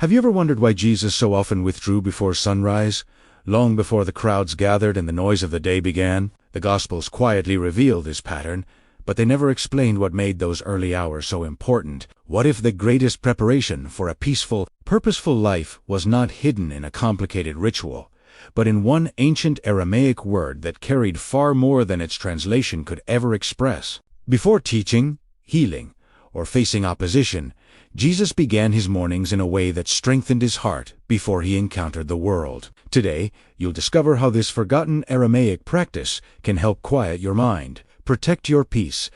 Have you ever wondered why Jesus so often withdrew before sunrise, long before the crowds gathered and the noise of the day began? The Gospels quietly reveal this pattern, but they never explained what made those early hours so important. What if the greatest preparation for a peaceful, purposeful life was not hidden in a complicated ritual, but in one ancient Aramaic word that carried far more than its translation could ever express? Before teaching, healing, or facing opposition, Jesus began his mornings in a way that strengthened his heart before he encountered the world. Today, you'll discover how this forgotten Aramaic practice can help quiet your mind, protect your peace,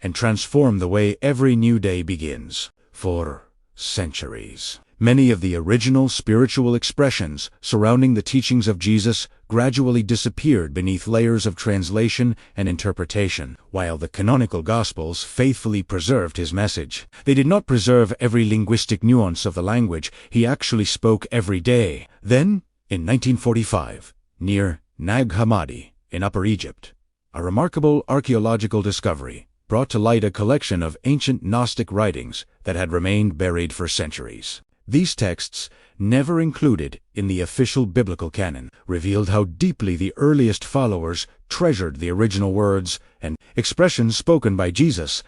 and transform the way every new day begins. For centuries, many of the original spiritual expressions surrounding the teachings of Jesus gradually disappeared beneath layers of translation and interpretation, while the canonical Gospels faithfully preserved his message. They did not preserve every linguistic nuance of the language he actually spoke every day. Then, in 1945, near Nag Hammadi in Upper Egypt, a remarkable archaeological discovery brought to light a collection of ancient Gnostic writings that had remained buried for centuries. These texts, never included in the official biblical canon, revealed how deeply the earliest followers treasured the original words and expressions spoken by Jesus.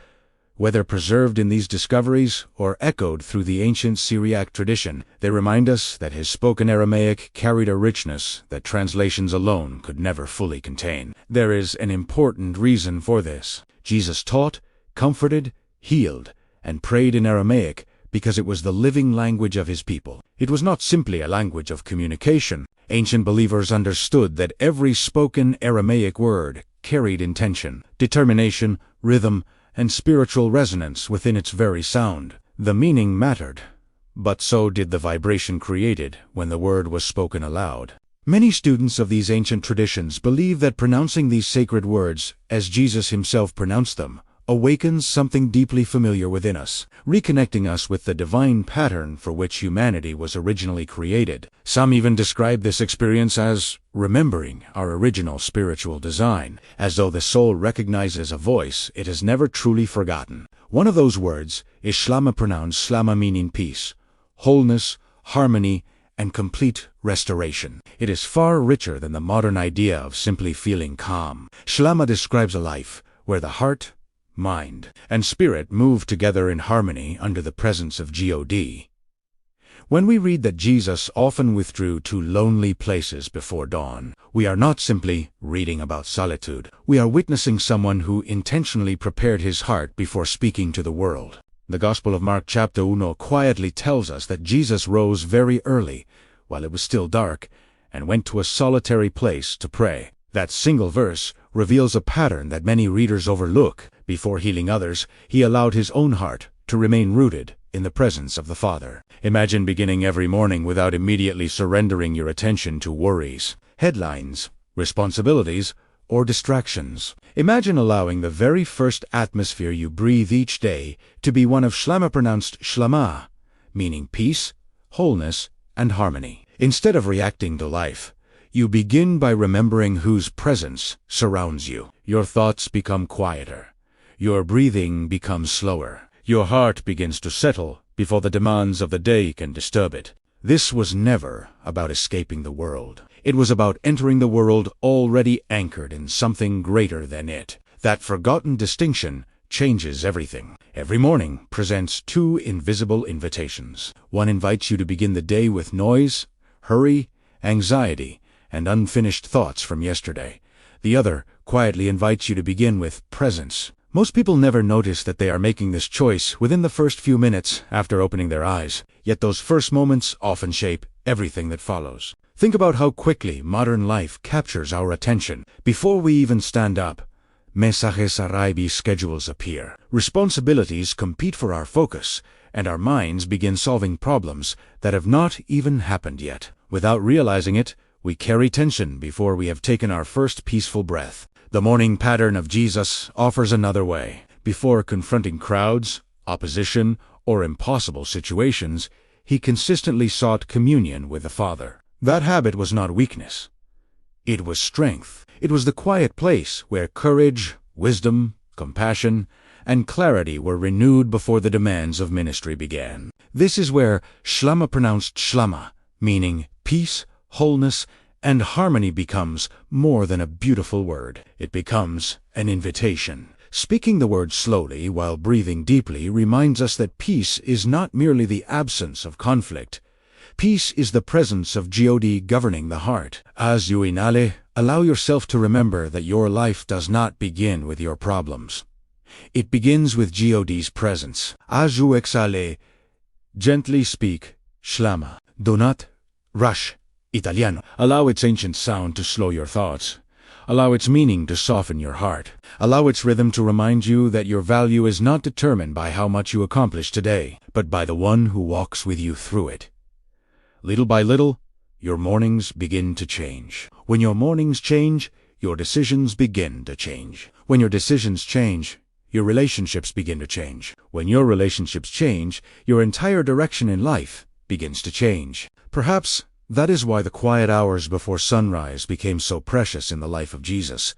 Whether preserved in these discoveries or echoed through the ancient Syriac tradition, they remind us that his spoken Aramaic carried a richness that translations alone could never fully contain. There is an important reason for this. Jesus taught, comforted, healed, and prayed in Aramaic because it was the living language of his people. It was not simply a language of communication. Ancient believers understood that every spoken Aramaic word carried intention, determination, rhythm, and spiritual resonance within its very sound. The meaning mattered, but so did the vibration created when the word was spoken aloud. Many students of these ancient traditions believe that pronouncing these sacred words, as Jesus himself pronounced them, awakens something deeply familiar within us, reconnecting us with the divine pattern for which humanity was originally created. Some even describe this experience as remembering our original spiritual design, as though the soul recognizes a voice it has never truly forgotten. One of those words is Schlama, pronounced Schlama, meaning peace, wholeness, harmony, and complete restoration. It is far richer than the modern idea of simply feeling calm. Schlama describes a life where the heart, mind, and spirit move together in harmony under the presence of God. When we read that Jesus often withdrew to lonely places before dawn, we are not simply reading about solitude. We are witnessing someone who intentionally prepared his heart before speaking to the world. The Gospel of Mark chapter 1 quietly tells us that Jesus rose very early, while it was still dark, and went to a solitary place to pray. That single verse reveals a pattern that many readers overlook. Before healing others, he allowed his own heart to remain rooted in the presence of the Father. Imagine beginning every morning without immediately surrendering your attention to worries, headlines, responsibilities, or distractions. Imagine allowing the very first atmosphere you breathe each day to be one of Schlama, pronounced Schlama, meaning peace, wholeness, and harmony. Instead of reacting to life, you begin by remembering whose presence surrounds you. Your thoughts become quieter. Your breathing becomes slower. Your heart begins to settle before the demands of the day can disturb it. This was never about escaping the world. It was about entering the world already anchored in something greater than it. That forgotten distinction changes everything. Every morning presents two invisible invitations. One invites you to begin the day with noise, hurry, anxiety, and unfinished thoughts from yesterday. The other quietly invites you to begin with presence. Most people never notice that they are making this choice within the first few minutes after opening their eyes, yet those first moments often shape everything that follows. Think about how quickly modern life captures our attention. Before we even stand up, mensajes arriba schedules appear. Responsibilities compete for our focus, and our minds begin solving problems that have not even happened yet. Without realizing it, we carry tension before we have taken our first peaceful breath. The morning pattern of Jesus offers another way. Before confronting crowds, opposition, or impossible situations, he consistently sought communion with the Father. That habit was not weakness. It was strength. It was the quiet place where courage, wisdom, compassion, and clarity were renewed before the demands of ministry began. This is where Schlama pronounced Schlama, meaning peace, wholeness, and harmony becomes more than a beautiful word. It becomes an invitation. Speaking the word slowly while breathing deeply reminds us that peace is not merely the absence of conflict. Peace is the presence of God governing the heart. As you inhale, allow yourself to remember that your life does not begin with your problems. It begins with God's presence. As you exhale, gently speak Schlama. Do not rush Italiano. Allow its ancient sound to slow your thoughts. Allow its meaning to soften your heart. Allow its rhythm to remind you that your value is not determined by how much you accomplish today, but by the one who walks with you through it. Little by little, your mornings begin to change. When your mornings change, your decisions begin to change. When your decisions change, your relationships begin to change. When your relationships change, your entire direction in life begins to change. Perhaps that is why the quiet hours before sunrise became so precious in the life of Jesus.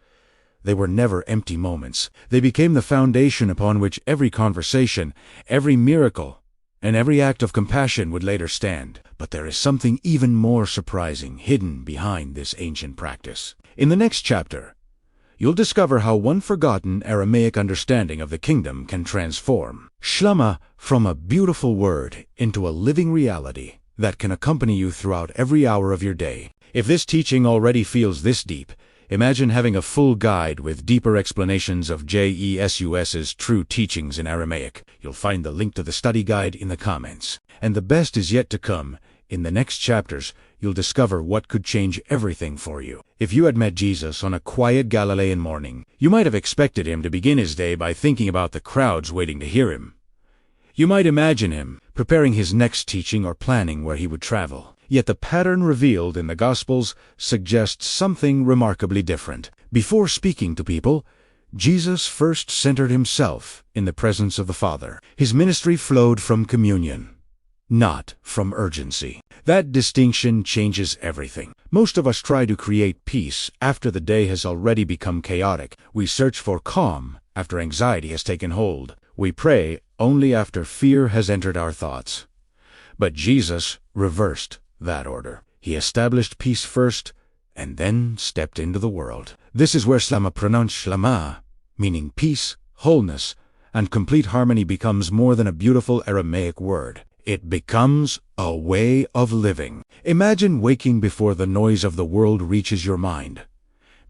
They were never empty moments. They became the foundation upon which every conversation, every miracle, and every act of compassion would later stand. But there is something even more surprising hidden behind this ancient practice. In the next chapter, you'll discover how one forgotten Aramaic understanding of the kingdom can transform Schlama from a beautiful word into a living reality that can accompany you throughout every hour of your day. If this teaching already feels this deep, imagine having a full guide with deeper explanations of Jesus's true teachings in Aramaic. You'll find the link to the study guide in the comments. And the best is yet to come. In the next chapters, you'll discover what could change everything for you. If you had met Jesus on a quiet Galilean morning, you might have expected him to begin his day by thinking about the crowds waiting to hear him. You might imagine him preparing his next teaching or planning where he would travel. Yet the pattern revealed in the Gospels suggests something remarkably different. Before speaking to people, Jesus first centered himself in the presence of the Father. His ministry flowed from communion, not from urgency. That distinction changes everything. Most of us try to create peace after the day has already become chaotic. We search for calm after anxiety has taken hold. We pray only after fear has entered our thoughts. But Jesus reversed that order. He established peace first and then stepped into the world. This is where Schlama pronounced Schlama, meaning peace, wholeness, and complete harmony becomes more than a beautiful Aramaic word. It becomes a way of living. Imagine waking before the noise of the world reaches your mind,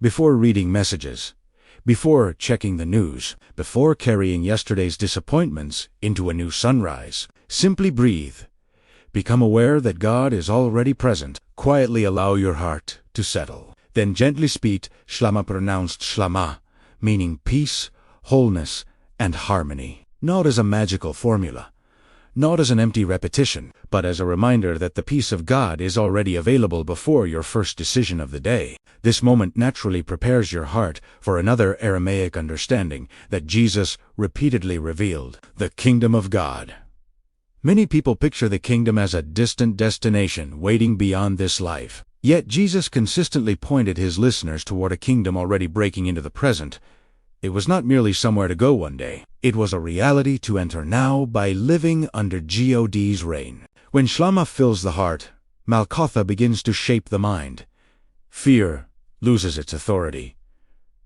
before reading messages, before checking the news, before carrying yesterday's disappointments into a new sunrise. Simply breathe. Become aware that God is already present. Quietly allow your heart to settle. Then gently speak Schlama pronounced Schlama, meaning peace, wholeness, and harmony. Not as a magical formula, not as an empty repetition, but as a reminder that the peace of God is already available before your first decision of the day. This moment naturally prepares your heart for another Aramaic understanding that Jesus repeatedly revealed: the kingdom of God. Many people picture the kingdom as a distant destination waiting beyond this life. Yet Jesus consistently pointed his listeners toward a kingdom already breaking into the present. It was not merely somewhere to go one day. It was a reality to enter now by living under God's reign. When Schlama fills the heart, Malkatha begins to shape the mind. Fear loses its authority.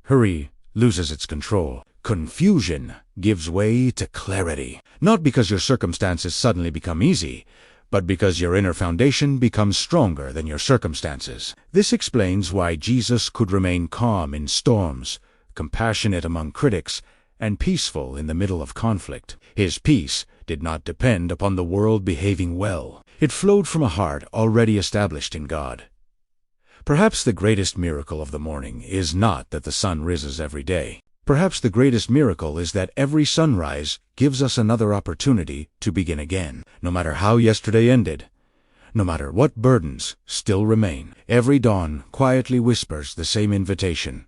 Hurry loses its control. Confusion gives way to clarity. Not because your circumstances suddenly become easy, but because your inner foundation becomes stronger than your circumstances. This explains why Jesus could remain calm in storms, compassionate among critics, and peaceful in the middle of conflict. His peace did not depend upon the world behaving well. It flowed from a heart already established in God. Perhaps the greatest miracle of the morning is not that the sun rises every day. Perhaps the greatest miracle is that every sunrise gives us another opportunity to begin again. No matter how yesterday ended, no matter what burdens still remain, every dawn quietly whispers the same invitation: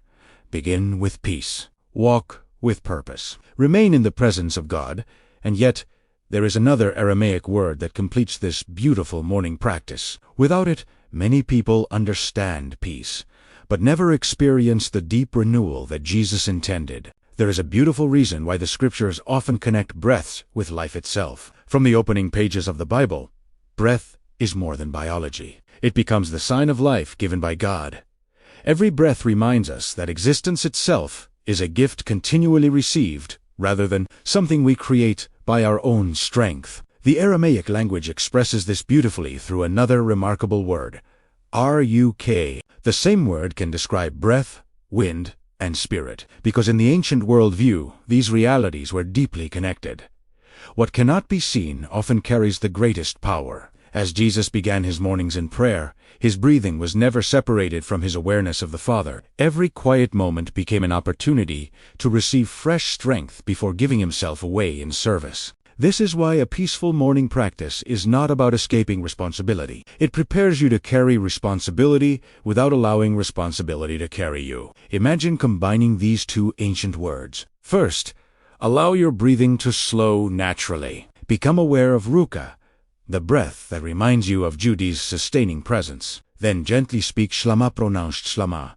begin with peace. Walk with purpose. Remain in the presence of God, and yet there is another Aramaic word that completes this beautiful morning practice. Without it, many people understand peace, but never experience the deep renewal that Jesus intended. There is a beautiful reason why the scriptures often connect breaths with life itself. From the opening pages of the Bible, breath is more than biology. It becomes the sign of life given by God. Every breath reminds us that existence itself is a gift continually received, rather than something we create by our own strength. The Aramaic language expresses this beautifully through another remarkable word, Ruk. The same word can describe breath, wind, and spirit, because in the ancient world view, these realities were deeply connected. What cannot be seen often carries the greatest power. As Jesus began his mornings in prayer, his breathing was never separated from his awareness of the Father. Every quiet moment became an opportunity to receive fresh strength before giving himself away in service. This is why a peaceful morning practice is not about escaping responsibility. It prepares you to carry responsibility without allowing responsibility to carry you. Imagine combining these two ancient words. First, allow your breathing to slow naturally. Become aware of Ruka, the breath that reminds you of Judy's sustaining presence. Then gently speak Schlama, pronounced Schlama,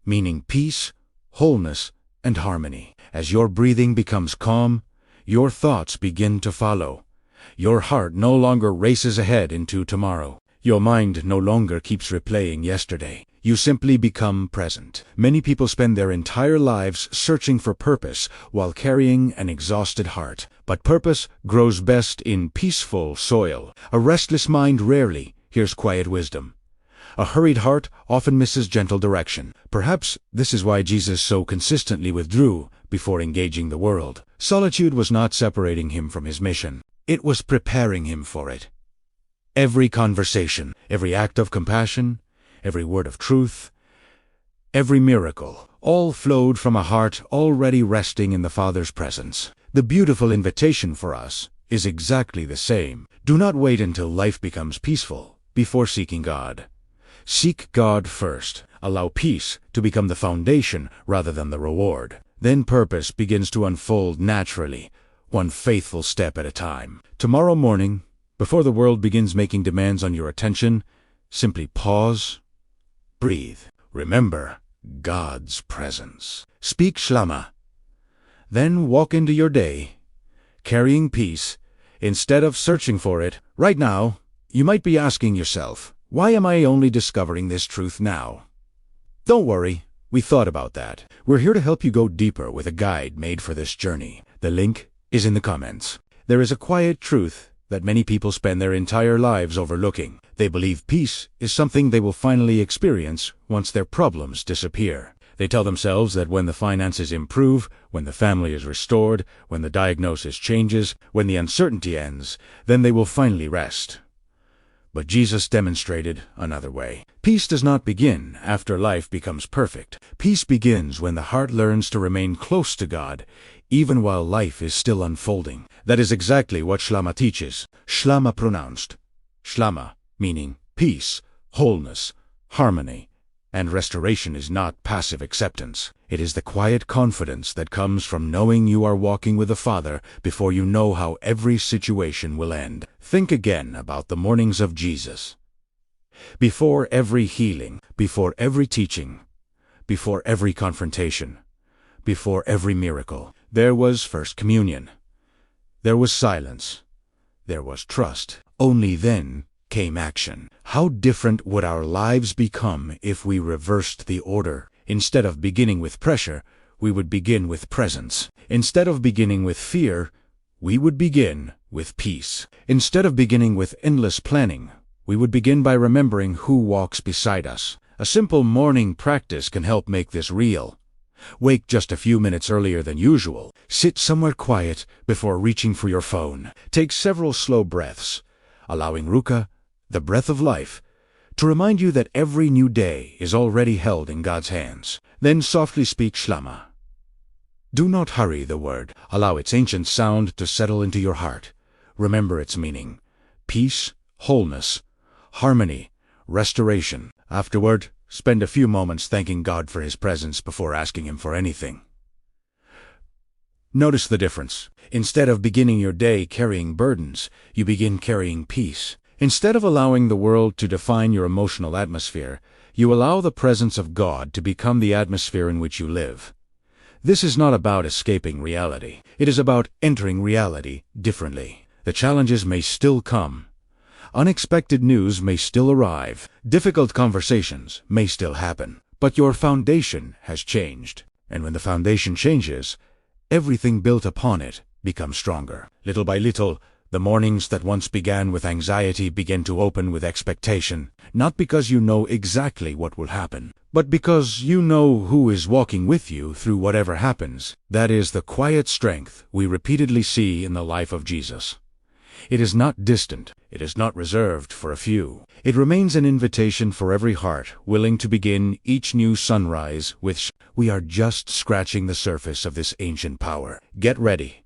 meaning peace, wholeness, and harmony. As your breathing becomes calm, your thoughts begin to follow. Your heart no longer races ahead into tomorrow. Your mind no longer keeps replaying yesterday. You simply become present. Many people spend their entire lives searching for purpose while carrying an exhausted heart. But purpose grows best in peaceful soil. A restless mind rarely hears quiet wisdom. A hurried heart often misses gentle direction. Perhaps this is why Jesus so consistently withdrew before engaging the world. Solitude was not separating him from his mission. It was preparing him for it. Every conversation, every act of compassion, every word of truth, every miracle, all flowed from a heart already resting in the Father's presence. The beautiful invitation for us is exactly the same. Do not wait until life becomes peaceful before seeking God. Seek God first. Allow peace to become the foundation rather than the reward. Then purpose begins to unfold naturally, one faithful step at a time. Tomorrow morning, before the world begins making demands on your attention, simply pause, breathe. Remember God's presence. Speak Schlama. Then walk into your day, carrying peace, instead of searching for it. Right now, you might be asking yourself, why am I only discovering this truth now? Don't worry, we thought about that. We're here to help you go deeper with a guide made for this journey. The link is in the comments. There is a quiet truth that many people spend their entire lives overlooking. They believe peace is something they will finally experience once their problems disappear. They tell themselves that when the finances improve, when the family is restored, when the diagnosis changes, when the uncertainty ends, then they will finally rest. But Jesus demonstrated another way. Peace does not begin after life becomes perfect. Peace begins when the heart learns to remain close to God, even while life is still unfolding. That is exactly what Schlama teaches. Schlama pronounced. Schlama, meaning peace, wholeness, harmony, and restoration is not passive acceptance. It is the quiet confidence that comes from knowing you are walking with the Father before you know how every situation will end. Think again about the mornings of Jesus. Before every healing, before every teaching, before every confrontation, before every miracle, there was First Communion. There was silence. There was trust. Only then came action. How different would our lives become if we reversed the order? Instead of beginning with pressure, we would begin with presence. Instead of beginning with fear, we would begin with peace. Instead of beginning with endless planning, we would begin by remembering who walks beside us. A simple morning practice can help make this real. Wake just a few minutes earlier than usual. Sit somewhere quiet before reaching for your phone. Take several slow breaths, allowing Ruka, the breath of life, to remind you that every new day is already held in God's hands. Then softly speak Schlama. Do not hurry the word. Allow its ancient sound to settle into your heart. Remember its meaning: peace, wholeness, harmony, restoration. Afterward, spend a few moments thanking God for His presence before asking Him for anything. Notice the difference. Instead of beginning your day carrying burdens, you begin carrying peace. Instead of allowing the world to define your emotional atmosphere, you allow the presence of God to become the atmosphere in which you live. This is not about escaping reality. It is about entering reality differently. The challenges may still come. Unexpected news may still arrive. Difficult conversations may still happen. But your foundation has changed. And when the foundation changes, everything built upon it becomes stronger. Little by little, the mornings that once began with anxiety begin to open with expectation, not because you know exactly what will happen, but because you know who is walking with you through whatever happens. That is the quiet strength we repeatedly see in the life of Jesus. It is not distant. It is not reserved for a few. It remains an invitation for every heart willing to begin each new sunrise with We are just scratching the surface of this ancient power. Get ready,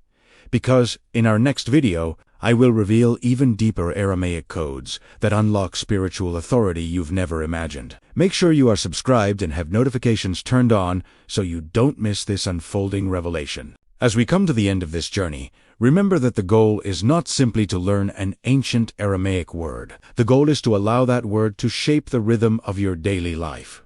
because in our next video, I will reveal even deeper Aramaic codes that unlock spiritual authority you've never imagined. Make sure you are subscribed and have notifications turned on so you don't miss this unfolding revelation. As we come to the end of this journey, remember that the goal is not simply to learn an ancient Aramaic word. The goal is to allow that word to shape the rhythm of your daily life.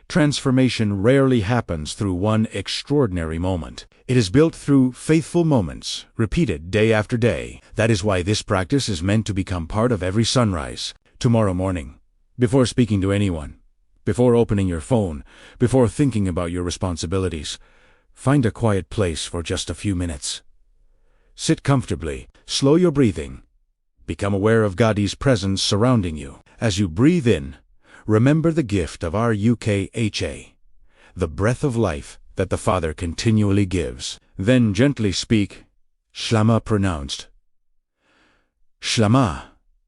Transformation rarely happens through one extraordinary moment. It is built through faithful moments, repeated day after day. That is why this practice is meant to become part of every sunrise. Tomorrow morning, before speaking to anyone, before opening your phone, before thinking about your responsibilities, find a quiet place for just a few minutes. Sit comfortably, slow your breathing. Become aware of God's presence surrounding you. As you breathe in, remember the gift of Rukha, the breath of life that the Father continually gives. Then gently speak, Schlama pronounced. Schlama,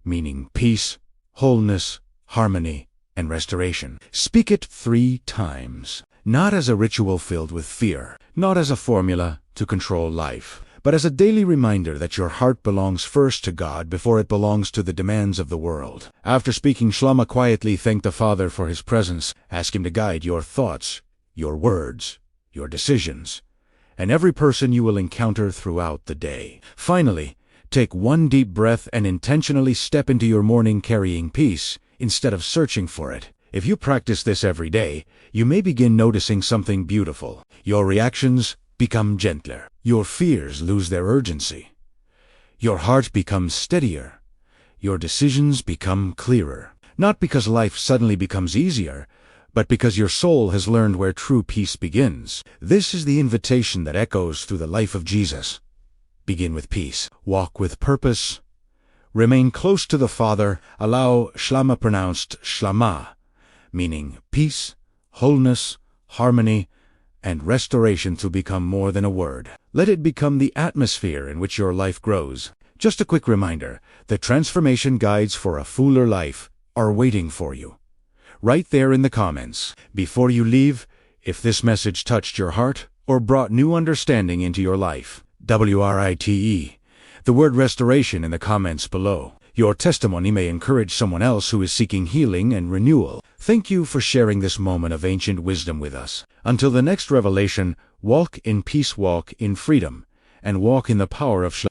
meaning peace, wholeness, harmony, and restoration. Speak it 3 times, not as a ritual filled with fear, not as a formula to control life, but as a daily reminder that your heart belongs first to God before it belongs to the demands of the world. After speaking Schlama, quietly thank the Father for His presence. Ask Him to guide your thoughts, your words, your decisions, and every person you will encounter throughout the day. Finally, take one deep breath and intentionally step into your morning carrying peace instead of searching for it. If you practice this every day, you may begin noticing something beautiful. Your reactions become gentler. Your fears lose their urgency. Your heart becomes steadier. Your decisions become clearer. Not because life suddenly becomes easier, but because your soul has learned where true peace begins. This is the invitation that echoes through the life of Jesus. Begin with peace. Walk with purpose. Remain close to the Father. Allow Schlama, pronounced Schlama, meaning peace, wholeness, harmony, and restoration, to become more than a word. Let it become the atmosphere in which your life grows. Just a quick reminder, the transformation guides for a fuller life are waiting for you, right there in the comments. Before you leave, if this message touched your heart or brought new understanding into your life, WRITE, the word restoration in the comments below. Your testimony may encourage someone else who is seeking healing and renewal. Thank you for sharing this moment of ancient wisdom with us. Until the next revelation, walk in peace, walk in freedom, and walk in the power of Schlama.